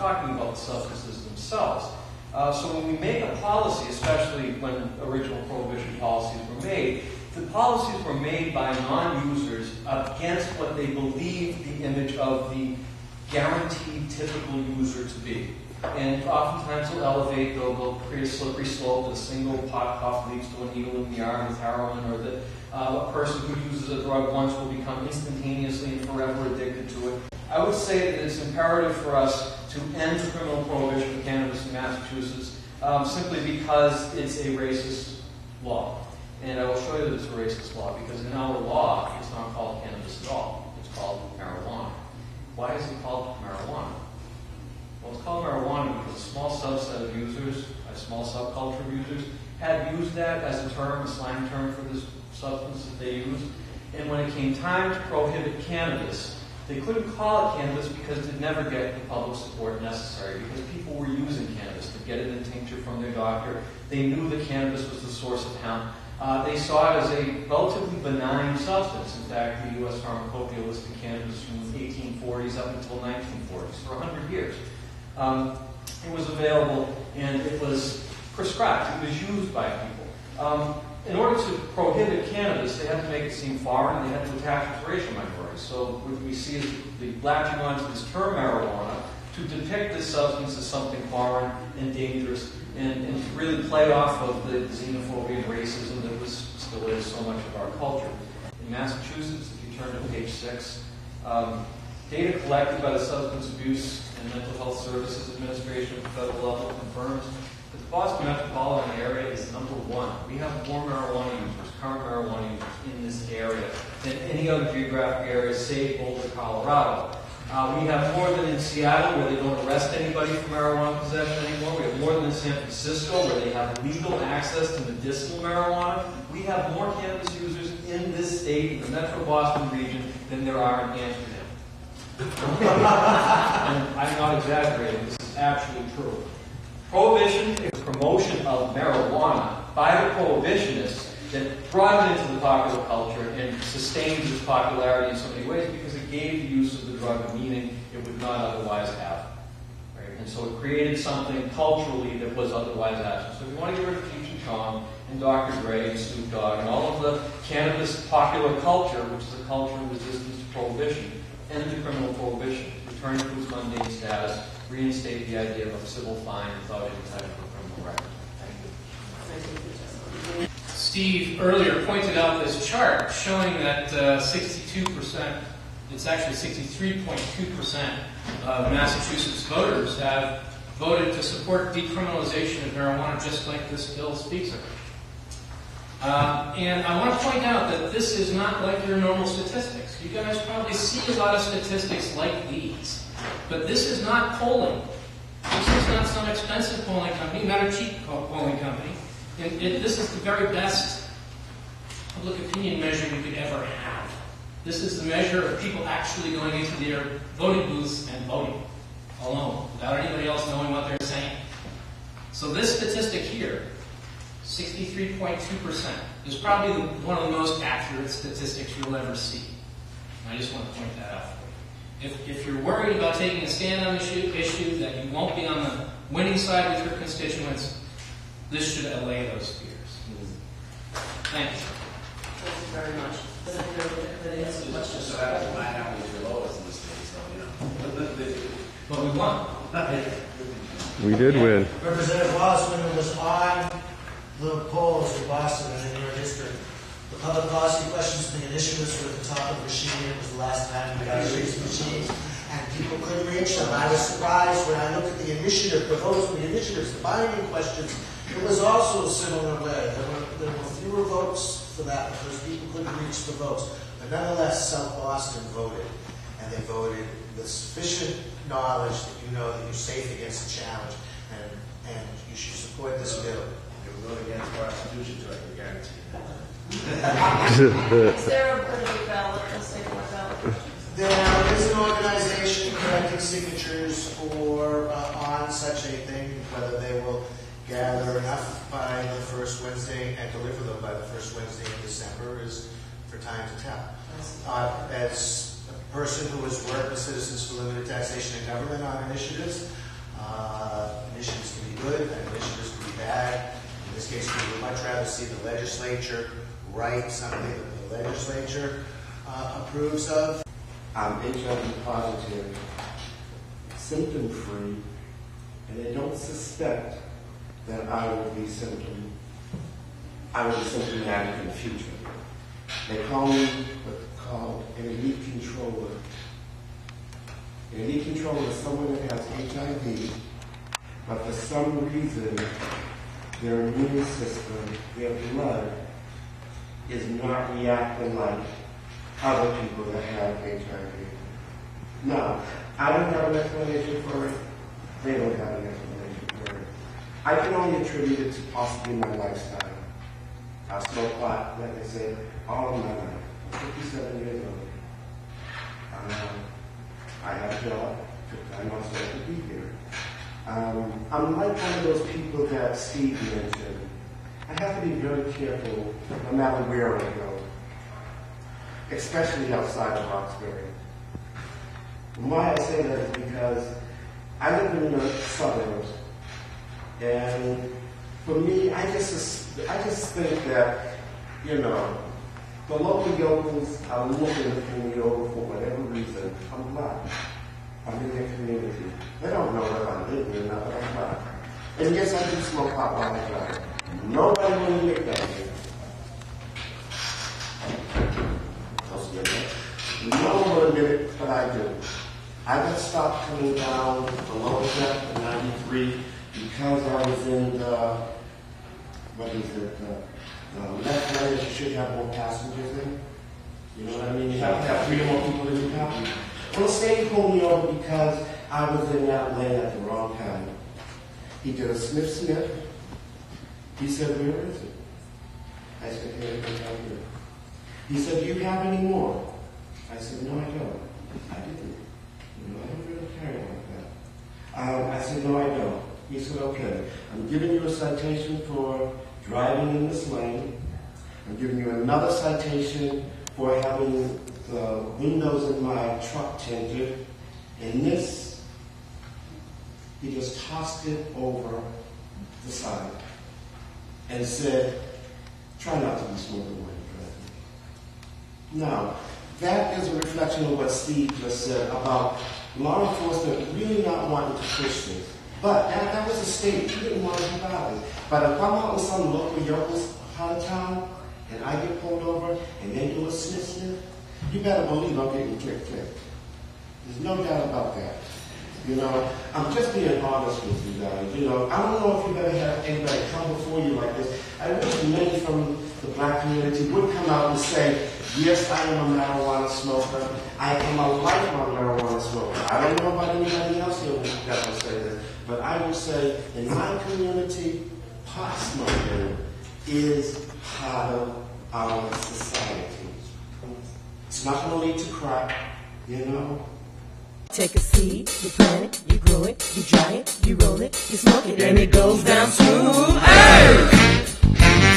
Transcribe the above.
talking about the substances themselves. So when we make a policy, especially when original prohibition policies were made, the policies were made by non-users against what they believed the image of the guaranteed typical user to be. And oftentimes they'll create a slippery slope that a single pot puff leads to a needle in the arm with heroin, or that a person who uses a drug once will become instantaneously and forever addicted to it. I would say that it's imperative for us to end the criminal prohibition of cannabis in Massachusetts simply because it's a racist law. And I will show you that it's a racist law because in our law it's not called cannabis at all. It's called marijuana. Why is it called marijuana? Well, it's called marijuana because a small subset of users, a small subculture of users, had used that as a term, a slang term for this substance that they used. And when it came time to prohibit cannabis, they couldn't call it cannabis because it did never get the public support necessary because people were using cannabis to get it in tincture from their doctor. They knew that cannabis was the source of hemp. They saw it as a relatively benign substance. In fact, the U.S. Pharmacopoeia listed cannabis from the 1840s up until 1940s, for 100 years. It was available and it was prescribed. It was used by people. In order to prohibit cannabis, they had to make it seem foreign and they had to attach it to racial minorities. So what we see is the latching on to this term marijuana to depict this substance as something foreign and dangerous and to really play off of the xenophobia and racism that was still is so much of our culture. In Massachusetts, if you turn to page 6, data collected by the Substance Abuse and Mental Health Services Administration at the federal level confirms that the Boston metropolitan area is number 1. We have more marijuana users, current marijuana users in this area than any other geographic area, save Boulder, Colorado. We have more than in Seattle, where they don't arrest anybody for marijuana possession anymore. We have more than in San Francisco, where they have legal access to medicinal marijuana. We have more cannabis users in this state, in the Metro Boston region, than there are in Amsterdam. And I'm not exaggerating. This is actually true. Prohibition is the promotion of marijuana by the prohibitionists that brought it into the popular culture and sustained its popularity in so many ways because it gave the use of the drug a meaning it would not otherwise have. Right? And so it created something culturally that was otherwise absent. So if you want to get rid of Cheech and Chong and Dr. Dre and Snoop Dogg and all of the cannabis popular culture, which is a culture of resistance to prohibition, end the criminal prohibition, return to its mundane status, reinstate the idea of a civil fine without any type of a criminal record. Thank you. Steve earlier pointed out this chart showing that 62%, it's actually 63.2% of Massachusetts voters have voted to support decriminalization of marijuana, just like this bill speaks of. And I want to point out that this is not like your normal statistics. You guys probably see a lot of statistics like these. But this is not polling. This is not some expensive polling company, not a cheap polling company. This is the very best public opinion measure you could ever have. This is the measure of people actually going into their voting booths and voting alone, without anybody else knowing what they're saying. So this statistic here, 63.2%, is probably one of the most accurate statistics you'll ever see. And I just want to point that out for you. If you're worried about taking a stand on the issue, that you won't be on the winning side with your constituents, this should allay those fears. Thank you. Thank you very much. Does anybody else have questions? So that might happen with your lowest in the state, so, you know. But we won. We did win. Representative Wallace, when it was on the polls in Boston and in your district, the public policy questions and the initiatives were at the top of the machine. It was the last time we got to reach the machines, and people couldn't reach them. I was surprised when I looked at the initiative, the votes for the initiatives, the binding questions. It was also a similar way. There were fewer votes for that because people couldn't reach the votes. But nonetheless, South Boston voted, and they voted with sufficient knowledge that you know that you're safe against the challenge, and you should support this bill. They will vote against the Constitution, so I can guarantee that. Is there a British ballot, a statewide ballot? There is an organization collecting signatures for on such a thing. Whether they will gather enough by the first Wednesday and deliver them by the first Wednesday in December is for time to tell. As a person who has worked with Citizens for Limited Taxation and Government on initiatives, Initiatives can be good and initiatives can be bad. In this case, we would much rather see the legislature write something that the legislature approves of. I'm HIV positive, symptom-free, and they don't suspect that I will be symptomatic in the future. They call me what's called an elite controller. An elite controller is someone that has HIV, but for some reason, their immune system, their blood, is not reacting like other people that have HIV. Now, I don't have an explanation for it. They don't have an explanation for it. I can only attribute it to possibly my lifestyle. I smoke pot, like I said, all of my life. I'm 57 years old. I have a job, took time myself to be here. I'm like one of those people that Steve mentioned. I have to be very careful no matter where I go, especially outside of Roxbury. And why I say that is because I live in the suburbs, and for me, I just think that, you know, the local yokels are looking for me over for whatever reason. I'm black. I'm in their community. They don't know if I live here or not, but I'm black. And yes, I do smoke pot while I drive. Nobody will admit that here. No one will admit it, but I do. I got stopped coming down the lower deck in 93 because I was in the, the left lane that you should have more passengers in. You know what I mean? You have to have 3 or more people in your car. Well, the state pulled me over because I was in that lane at the wrong time. He did a sniff. He said, "Where is it?" I said, "Here, it's right here." He said, "Do you have any more?" I said, "No, I don't." I didn't. You know, I don't really carry like that. I said, "No, I don't." He said, "Okay, I'm giving you a citation for driving in this lane. I'm giving you another citation for having the windows in my truck tinted. And this," he just tossed it over the side and said, "Try not to be smoking while you're driving." Now, that is a reflection of what Steve just said about law enforcement really not wanting to push this. But that was a state. He didn't want to be bothered. But if I'm out in some local yokel's part of town and I get pulled over and they do a sniff, you better believe I'm getting click. There's no doubt about that. You know, I'm just being honest with you guys. You know, I don't know if you've ever had anybody come before you like this. I wish many from the black community would come out and say, "Yes, I am a marijuana smoker. I am a lifelong marijuana smoker." I don't know about anybody else here that will say this, but I will say, in my community, pot smoking is part of our society. It's not going to lead to crack, you know. Take a seed, you plant it, you grow it, you dry it, you roll it, you smoke it, and it goes down smooth. Hey!